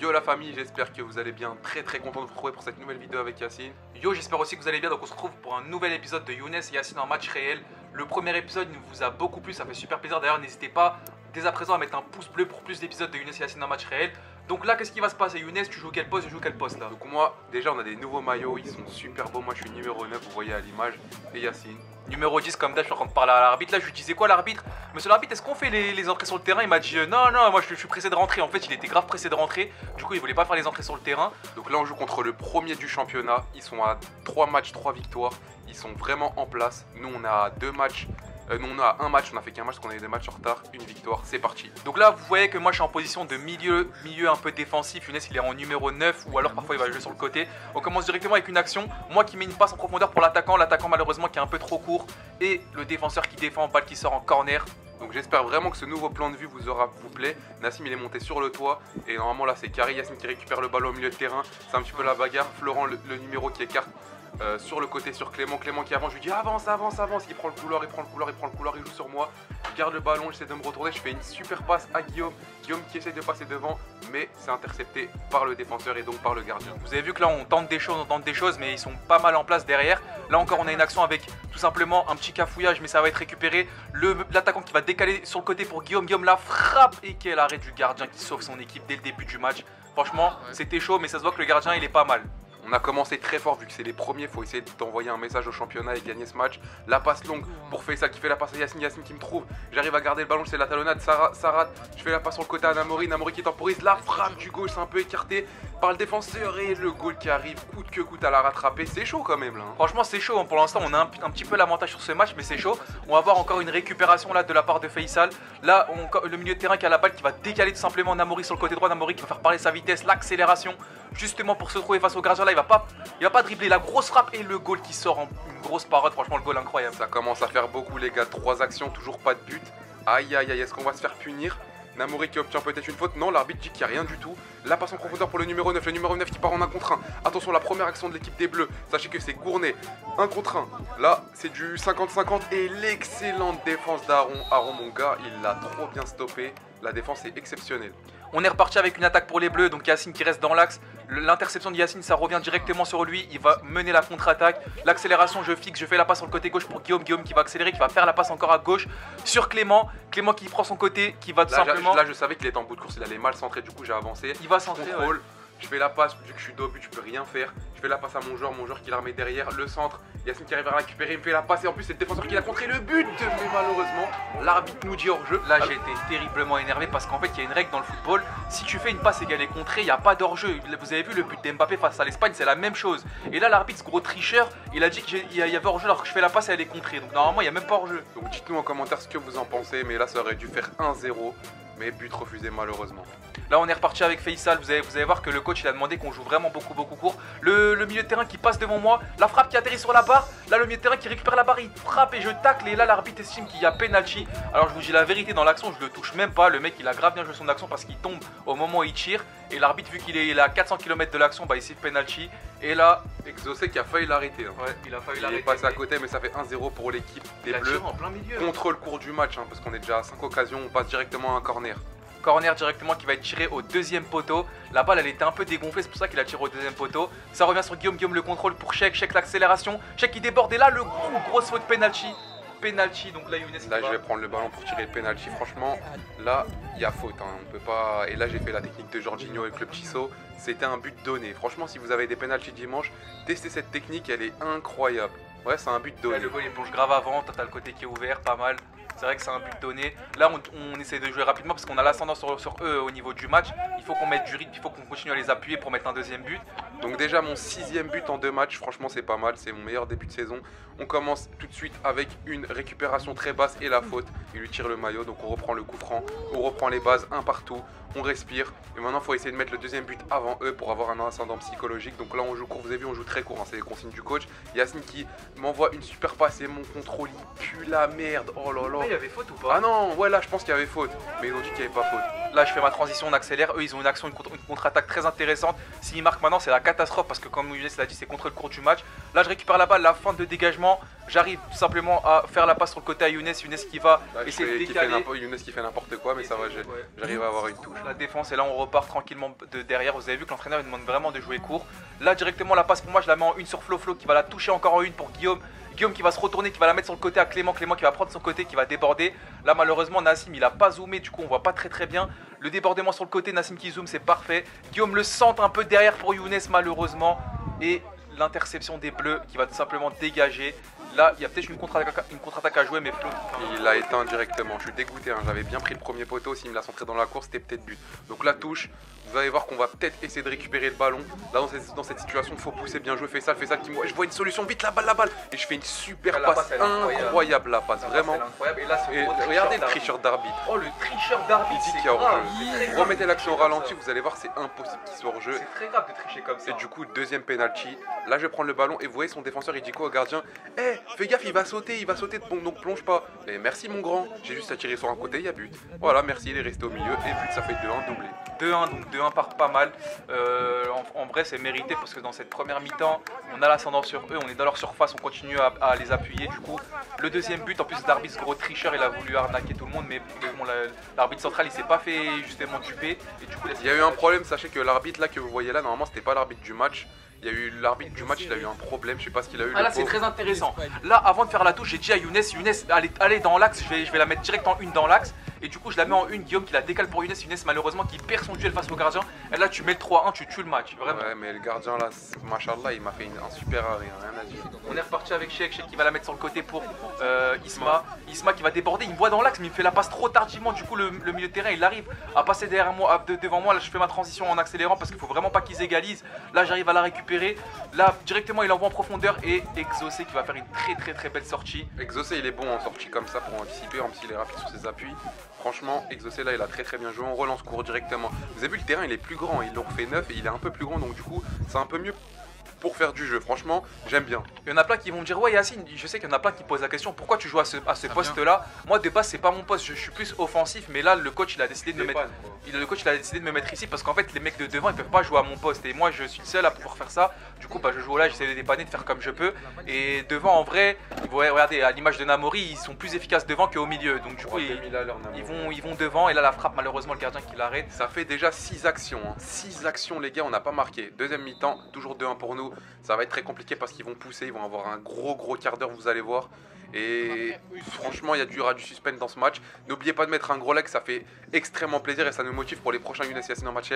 Yo la famille, j'espère que vous allez bien, très content de vous retrouver pour cette nouvelle vidéo avec Yacine. Yo, j'espère aussi que vous allez bien, donc on se retrouve pour un nouvel épisode de Younes et Yacine en match réel. Le premier épisode vous a beaucoup plu, ça fait super plaisir. D'ailleurs, n'hésitez pas dès à présent à mettre un pouce bleu pour plus d'épisodes de Younes et Yacine en match réel. Donc là, qu'est-ce qui va se passer? Younes, tu joues quel poste? Je joue quel poste là? Donc moi, déjà on a des nouveaux maillots, ils sont super beaux. Moi je suis numéro 9, vous voyez à l'image. Et Yacine Numéro 10, comme d'hab, je suis en train de parler à l'arbitre. Là, je lui disais quoi, l'arbitre? Monsieur l'arbitre, est-ce qu'on fait les entrées sur le terrain? Il m'a dit non, moi je suis pressé de rentrer. En fait, il était grave pressé de rentrer. Du coup, il voulait pas faire les entrées sur le terrain. Donc là on joue contre le premier du championnat. Ils sont à 3 matchs, 3 victoires. Ils sont vraiment en place. Nous on a 2 matchs. Nous on a un match, on a fait qu'un match parce qu'on a eu 2 matchs en retard, une victoire, c'est parti. Donc là vous voyez que moi je suis en position de milieu un peu défensif. Younes il est en numéro 9 ou alors parfois il va jouer sur le côté. On commence directement avec une action, moi qui mets une passe en profondeur pour l'attaquant malheureusement qui est un peu trop court. Et le défenseur qui défend, balle qui sort en corner. Donc j'espère vraiment que ce nouveau plan de vue vous plaît. Nassim il est monté sur le toit et normalement là c'est Kari Yacine qui récupère le ballon au milieu de terrain. C'est un petit peu la bagarre, Florent le numéro qui écarte sur le côté sur Clément qui avance, je lui dis avance, il prend le couloir, il joue sur moi, je garde le ballon, j'essaie de me retourner, je fais une super passe à Guillaume qui essaie de passer devant, mais c'est intercepté par le défenseur et donc par le gardien. Vous avez vu que là on tente des choses, mais ils sont pas mal en place derrière. Là encore on a une action avec tout simplement un petit cafouillage, mais ça va être récupéré. L'attaquant qui va décaler sur le côté pour Guillaume la frappe et quel arrêt du gardien qui sauve son équipe dès le début du match. Franchement c'était chaud, mais ça se voit que le gardien il est pas mal. On a commencé très fort vu que c'est les premiers, il faut essayer d'envoyer un message au championnat et gagner ce match. La passe longue pour Faisal qui fait la passe à Yacine qui me trouve. J'arrive à garder le ballon, c'est la talonnade, ça rate. Je fais la passe sur le côté à Namori qui temporise. La frappe du gauche, c'est un peu écarté par le défenseur et le goal qui arrive coûte que coûte à la rattraper. C'est chaud quand même là. Franchement c'est chaud, pour l'instant on a un petit peu l'avantage sur ce match, mais c'est chaud. On va voir encore une récupération là de la part de Faisal. Là le milieu de terrain qui a la balle qui va décaler tout simplement Namori sur le côté droit. Namori qui va faire parler sa vitesse, l'accélération justement pour se trouver face au gardien. Là il va pas dribbler, la grosse frappe et le goal qui sort en une grosse parade. Franchement le goal incroyable. Ça commence à faire beaucoup les gars, 3 actions, toujours pas de but. Aïe, est-ce qu'on va se faire punir? Namori qui obtient peut-être une faute, non, l'arbitre dit qu'il n'y a rien du tout. La passe en profondeur pour le numéro 9 qui part en 1 contre 1. Attention, la première action de l'équipe des Bleus, sachez que c'est Gournay, 1 contre 1. Là, c'est du 50-50 et l'excellente défense d'Aaron. Aaron, mon gars, il l'a trop bien stoppé. La défense est exceptionnelle. On est reparti avec une attaque pour les Bleus, donc Yacine qui reste dans l'axe. L'interception de Yacine, ça revient directement sur lui. Il va mener la contre-attaque. L'accélération, je fixe, je fais la passe sur le côté gauche pour Guillaume qui va accélérer, qui va faire la passe encore à gauche sur Clément qui prend son côté, qui va tout simplement... Là, je savais qu'il était en bout de course, il allait mal centrer, du coup j'ai avancé. Il va centrer, contrôle. Ouais. Je fais la passe, vu que je suis dos but, je peux rien faire. Je fais la passe à mon joueur qui la remet derrière, le centre. Yacine qui arrive à récupérer, il me fait la passe et en plus c'est le défenseur qui l'a contré le but. Mais malheureusement, l'arbitre nous dit hors jeu. Là j'ai été terriblement énervé parce qu'en fait il y a une règle dans le football. Si tu fais une passe et qu'elle est contrée, il n'y a pas d'hors jeu. Vous avez vu le but d'Mbappé face à l'Espagne, c'est la même chose. Et là l'arbitre, ce gros tricheur, il a dit qu'il y avait hors jeu alors que je fais la passe et elle est contrée. Donc normalement il n'y a même pas hors jeu. Donc dites-nous en commentaire ce que vous en pensez. Mais là ça aurait dû faire 1-0. Mais but refusé malheureusement. Là on est reparti avec Faisal, vous allez voir que le coach il a demandé qu'on joue vraiment beaucoup court. Le milieu de terrain qui passe devant moi, la frappe qui atterrit sur la barre. Là le milieu de terrain qui récupère la barre, il frappe et je tacle. Et là l'arbitre estime qu'il y a penalty. Alors je vous dis la vérité, dans l'action je le touche même pas. Le mec il a grave bien joué son action parce qu'il tombe au moment où il tire. Et l'arbitre vu qu'il est à 400 km de l'action, bah il siffle penalty. Et là Exaucé qui a failli l'arrêter. Ouais, il a failli l'arrêter. Il est passé à côté mais ça fait 1-0 pour l'équipe des Bleus. En plein milieu. Contre le cours du match parce qu'on est déjà à 5 occasions, on passe directement à un corner. Corner directement qui va être tiré au deuxième poteau. La balle elle était un peu dégonflée, c'est pour ça qu'il a tiré au deuxième poteau. Ça revient sur Guillaume le contrôle pour Cheikh l'accélération. Cheikh qui déborde et là le grosse faute penalty. Donc là Younes là je vais prendre le ballon pour tirer le penalty. Franchement là il y a faute, on peut pas. Et là j'ai fait la technique de Jorginho avec le petit saut. C'était un but donné. Franchement si vous avez des penalty dimanche, testez cette technique, elle est incroyable. Ouais c'est un but donné. Là, le goal il plonge grave avant, t'as le côté qui est ouvert, pas mal. C'est vrai que c'est un but donné. Là, on essaie de jouer rapidement parce qu'on a l'ascendant sur eux au niveau du match. Il faut qu'on mette du rythme, il faut qu'on continue à les appuyer pour mettre un deuxième but. Donc déjà mon 6e but en 2 matchs, franchement c'est pas mal, c'est mon meilleur début de saison. On commence tout de suite avec une récupération très basse et la faute. Il lui tire le maillot, donc on reprend le coup franc, on reprend les bases, un partout, on respire. Et maintenant il faut essayer de mettre le deuxième but avant eux pour avoir un ascendant psychologique. Donc là on joue court, vous avez vu on joue très court, c'est les consignes du coach. Yacine qui m'envoie une super passe et mon contrôle il pue la merde, oh là là. Il y avait faute ou pas? Ah non, ouais là je pense qu'il y avait faute, mais ils ont dit qu'il n'y avait pas faute. Là je fais ma transition, on accélère, eux ils ont une action, une contre-attaque très intéressante. S'ils marquent maintenant c'est la catastrophe parce que comme Younes l'a dit c'est contre le cours du match. Là je récupère la balle, la fin de dégagement, j'arrive tout simplement à faire la passe sur le côté à Younes qui va essayer de décaler. Younes qui fait n'importe quoi mais ça va, j'arrive à avoir une touche. la défense et là on repart tranquillement de derrière. Vous avez vu que l'entraîneur il demande vraiment de jouer court. Là directement la passe pour moi je la mets en une sur Flo qui va la toucher encore en une pour Guillaume. Guillaume qui va se retourner, qui va la mettre sur le côté à Clément. Clément qui va prendre son côté, qui va déborder. Là malheureusement Nassim il a pas zoomé, du coup on voit pas très bien. Le débordement sur le côté, Nassim qui zoome, c'est parfait. Guillaume le centre un peu derrière pour Younes malheureusement. Et l'interception des Bleus qui va tout simplement dégager. Là, il y a peut-être une contre-attaque à jouer, mais Flo... Il l'a éteint directement. Je suis dégoûté, hein. J'avais bien pris le premier poteau. S'il me l'a centré dans la course, c'était peut-être but. Donc la touche, vous allez voir qu'on va peut-être essayer de récupérer le ballon. Là, dans cette situation, il faut pousser, bien jouer. Faisal qui me... Je vois une solution, vite la balle. Et je fais une super passe incroyable, la passe, vraiment. Incroyable. Et là, regardez le tricheur d'arbitre. Oh, le tricheur d'arbitre, il dit qu'il y a hors-jeu. Remettez l'action au ralenti, vous allez voir, c'est impossible qu'il soit hors-jeu. C'est très grave de tricher comme ça. Et du coup, deuxième penalty. Là, je vais prendre le ballon et vous voyez son défenseur, il dit quoi au gardien? Eh, fais gaffe, il va sauter, donc plonge pas. Et merci mon grand, j'ai juste à tirer sur un côté, il y a but. Voilà, merci, il est resté au milieu et but, ça fait 2-1 doublé. 2-1, donc 2-1 part pas mal. En vrai, c'est mérité parce que dans cette première mi-temps, on a l'ascendant sur eux, on est dans leur surface, on continue à les appuyer. Du coup, le deuxième but, en plus l'arbitre gros tricheur, il a voulu arnaquer tout le monde, mais bon, l'arbitre central, il s'est pas fait justement duper. Et du coup, il y a eu un problème, sachez que l'arbitre là que vous voyez là, normalement, c'était pas l'arbitre du match. Il y a eu l'arbitre du match, il a eu un problème, je sais pas ce qu'il a eu. Ah là c'est très intéressant. Là avant de faire la touche, j'ai dit à Younes, allez dans l'axe, je vais la mettre direct en une dans l'axe. Et du coup je la mets en une, Guillaume qui la décale pour Younes malheureusement qui perd son duel face au gardien. Et là tu mets le 3-1, tu tues le match, vraiment. Ouais mais le gardien là, machallah, il m'a fait un super arrêt, rien à dire. On est reparti avec Sheikh qui va la mettre sur le côté pour Isma. Isma qui va déborder, il me voit dans l'axe mais il me fait la passe trop tardivement. Du coup le milieu de terrain il arrive à passer derrière moi, devant moi. Là je fais ma transition en accélérant parce qu'il faut vraiment pas qu'ils égalisent. Là j'arrive à la récupérer. Là directement il envoie en profondeur et Exaucé qui va faire une très belle sortie. Exaucé il est bon en sortie comme ça pour anticiper, en plus il est rapide sur ses appuis. Franchement Exaucé là il a très bien joué, on relance court directement. Vous avez vu le terrain il est plus grand, ils l'ont refait neuf et il est un peu plus grand donc du coup c'est un peu mieux pour faire du jeu, franchement j'aime bien. Il y en a plein qui vont me dire ouais Yacine, je sais qu'il y en a plein qui posent la question pourquoi tu joues à ce poste là. Moi de base c'est pas mon poste, je suis plus offensif mais là le coach il a décidé de me mettre ici parce qu'en fait les mecs de devant ils peuvent pas jouer à mon poste et moi je suis le seul à pouvoir faire ça. Du coup bah je joue là, j'essaie de dépanner, de faire comme je peux et devant en vrai, ouais, regardez à l'image de Namori ils sont plus efficaces devant qu'au milieu donc du coup ils vont devant et là la frappe malheureusement le gardien qui l'arrête. Ça fait déjà 6 actions, 6 actions les gars, on n'a pas marqué. Deuxième mi-temps, toujours 2-1 pour nous. Ça va être très compliqué parce qu'ils vont pousser, ils vont avoir un gros quart d'heure, vous allez voir. Et franchement, il y aura du suspense dans ce match. N'oubliez pas de mettre un gros like, ça fait extrêmement plaisir et ça nous motive pour les prochains Younes Yacine en match.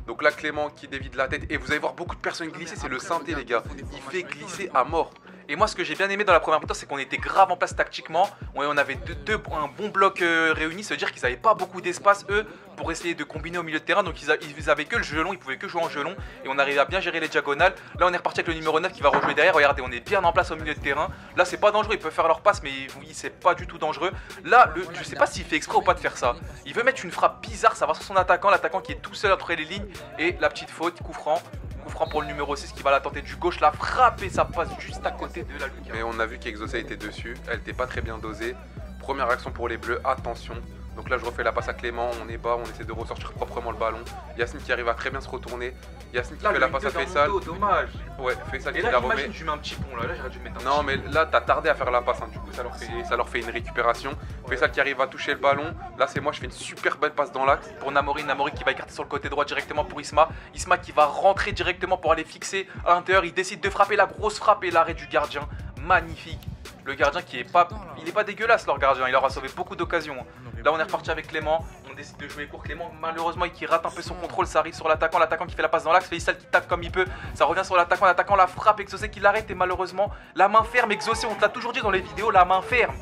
Donc là, Clément qui dévie de la tête. Et vous allez voir beaucoup de personnes glisser, c'est le synthé les gars. Il fait glisser à mort. Et moi ce que j'ai bien aimé dans la première mi-temps c'est qu'on était grave en place tactiquement. On avait un bon bloc réuni, ça veut dire qu'ils n'avaient pas beaucoup d'espace eux pour essayer de combiner au milieu de terrain. Donc ils avaient que le jeu long, ils pouvaient que jouer en jeu long et on arrivait à bien gérer les diagonales. Là on est reparti avec le numéro 9 qui va rejouer derrière. Regardez on est bien en place au milieu de terrain. Là c'est pas dangereux, ils peuvent faire leur passe mais c'est pas du tout dangereux. Là je sais pas s'il fait exprès ou pas de faire ça. Il veut mettre une frappe bizarre, ça va sur son attaquant, l'attaquant qui est tout seul entre les lignes. Et la petite faute, coup franc pour le numéro 6 qui va la tenter du gauche, la frappe et ça passe juste à côté de la lucarne. Mais on a vu qu'Exaucé était dessus, elle n'était pas très bien dosée. Première action pour les Bleus, attention. Donc là je refais la passe à Clément, on est bas, on essaie de ressortir proprement le ballon. Yacine qui arrive à très bien se retourner. Yacine qui fait la passe à Faisal. Dommage. Ouais, Faisal qui la remet. remet. Tu mets un petit pont là, j'aurais dû mettre un Non mais là t'as tardé à faire la passe, du coup ça leur fait une récupération. Ouais. Faisal qui arrive à toucher le ballon. Là c'est moi, je fais une super belle passe dans l'axe. Pour Namori qui va écarter sur le côté droit directement pour Isma. Isma qui va rentrer directement pour aller fixer à l'intérieur. Il décide de frapper la grosse frappe et l'arrêt du gardien. Magnifique. Le gardien qui est pas, il est pas dégueulasse leur gardien, il leur a sauvé beaucoup d'occasions. Là on est reparti avec Clément, on décide de jouer court. Clément malheureusement qui rate un peu son contrôle, ça arrive sur l'attaquant, l'attaquant qui fait la passe dans l'axe, Faisal qui tape comme il peut, ça revient sur l'attaquant, l'attaquant la frappe, Exaucé qui l'arrête et malheureusement la main ferme, Exaucé on te l'a toujours dit dans les vidéos, la main ferme.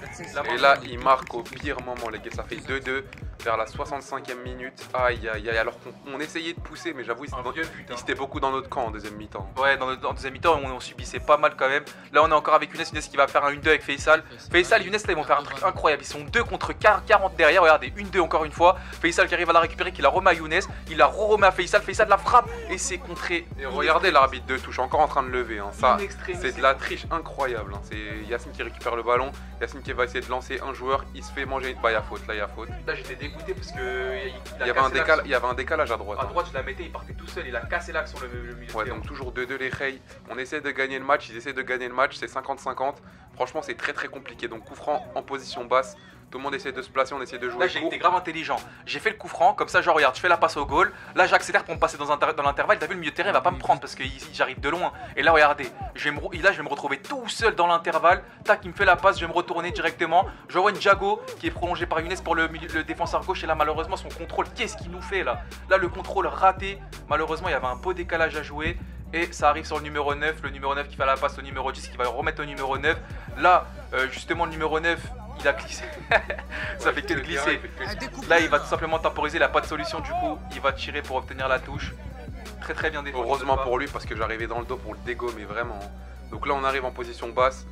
Et là il marque au pire moment les gars, ça fait 2-2 vers la 65e minute. Aïe alors qu'on essayait de pousser mais j'avoue ils étaient beaucoup dans notre camp en deuxième mi-temps. Ouais en deuxième mi-temps on subissait pas mal quand même. Là on est encore avec Younes qui va faire un 1-2 avec Faisal. Faisal, Younes là ils vont faire un truc incroyable, ils sont 2 contre 40 derrière, regardez 1-2 encore une fois. Faisal qui arrive à la récupérer, qui la remet à Younes, il la remet à Faisal, Faisal la frappe et c'est contré. Et regardez l'arbitre de touche encore en train de lever, ça c'est de la triche incroyable. C'est Yacine qui récupère le ballon, Yacine qui va essayer de lancer un joueur, il se fait manger, bah il y a faute, Là j'étais dégoûté parce que il y avait un décalage à droite. À droite je la mettais, il partait tout seul, il a cassé l'axe sur le milieu. Ouais donc toujours 2-2 les Rey, on essaie de gagner le match, ils essaient de gagner le match, c'est 50-50. Franchement c'est très compliqué, donc coup franc en position basse. Tout le monde essaie de se placer, on essaie de jouer Là, j'ai court. été grave intelligent. J'ai fait le coup franc, comme ça, genre, regarde, je fais la passe au goal. Là, j'accélère pour me passer dans l'intervalle. T'as vu, le milieu de terrain, il va pas me prendre parce que ici, j'arrive de loin. Et là, regardez, là, je vais me retrouver tout seul dans l'intervalle. Tac, il me fait la passe, je vais me retourner directement. Je vois une Jago qui est prolongée par Younes pour le défenseur gauche. Et là, malheureusement, son contrôle, qu'est-ce qu'il nous fait là? Là, le contrôle raté. Malheureusement, il y avait un beau décalage à jouer. Et ça arrive sur le numéro 9. Le numéro 9 qui fait la passe au numéro 10 qui va remettre au numéro 9. Là, justement, le numéro 9. Il a glissé, ça fait que de glisser. Là, il va tout simplement temporiser, il n'a pas de solution. Du coup, il va tirer pour obtenir la touche. Très bien défendu. Heureusement pour lui, parce que j'arrivais dans le dos pour le dégommer vraiment. Donc là, on arrive en position basse.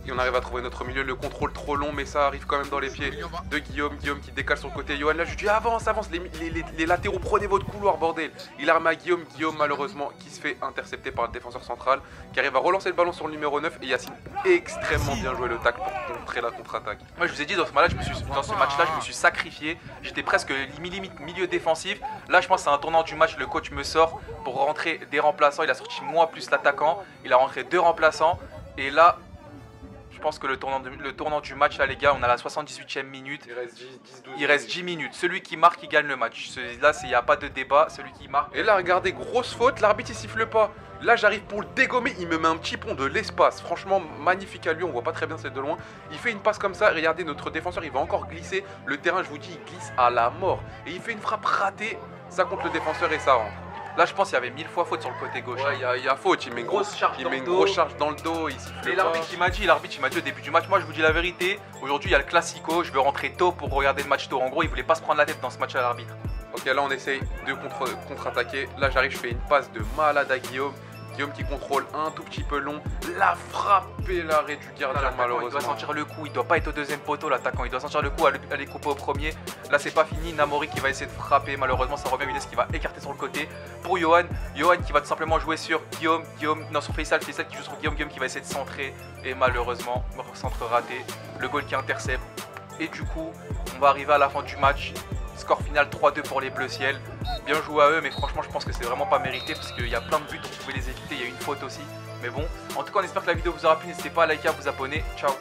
Et on arrive à trouver notre milieu, le contrôle trop long, mais ça arrive quand même dans les pieds de Guillaume. Guillaume qui décale sur le côté. Johan là, je lui dis avance, les latéraux, prenez votre couloir, bordel. Il arme à Guillaume, malheureusement qui se fait intercepter par le défenseur central, qui arrive à relancer le ballon sur le numéro 9. Et Yacine extrêmement bien joué le tacle pour contrer la contre-attaque. Moi je vous ai dit, dans ce match-là, je me suis sacrifié. J'étais presque limite milieu défensif. Là, je pense que c'est un tournant du match. Le coach me sort pour rentrer des remplaçants. Il a sorti moi plus l'attaquant. Il a rentré 2 remplaçants. Et là, je pense que le tournant du match, là, les gars, on a la 78e minute. Il reste 10 minutes. Celui qui marque, il gagne le match. Là, il n'y a pas de débat. Celui qui marque. Et là, regardez, grosse faute. L'arbitre, il siffle pas. Là, j'arrive pour le dégommer. Il me met un petit pont de l'espace. Franchement, magnifique à lui. On voit pas très bien, c'est de loin. Il fait une passe comme ça. Regardez, notre défenseur, il va encore glisser. Le terrain, je vous dis, il glisse à la mort. Et il fait une frappe ratée. Ça contre le défenseur et ça rentre. Là, je pense qu'il y avait 1000 fois faute sur le côté gauche. Ouais, il y a faute. Il met une grosse charge dans le dos. Il siffle et l'arbitre, il m'a dit au début du match, moi je vous dis la vérité, aujourd'hui il y a le classico, je veux rentrer tôt pour regarder le match tôt. En gros, il voulait pas se prendre la tête dans ce match à l'arbitre. Ok, là on essaye de contre-attaquer. Là j'arrive, je fais une passe de malade à Guillaume. Guillaume qui contrôle un tout petit peu long. La frappe et l'arrêt du gardien, malheureusement. Il doit sentir le coup, il doit pas être au deuxième poteau l'attaquant. Il doit sentir le coup, aller couper au premier. Là c'est pas fini, Namori qui va essayer de frapper. Malheureusement ça revient Younes qui va écarter sur le côté. Pour Johan qui va tout simplement jouer sur Guillaume. Non, sur Faisal qui joue sur Guillaume qui va essayer de centrer. Et malheureusement, centre raté. Le goal qui intercepte. Et du coup, on va arriver à la fin du match. Score final 3-2 pour les Bleus Ciel. Bien joué à eux, mais franchement, je pense que c'est vraiment pas mérité parce qu'il y a plein de buts, on pouvait les éviter. Il y a eu une faute aussi. Mais bon, en tout cas, on espère que la vidéo vous aura plu. N'hésitez pas à liker, à vous abonner. Ciao.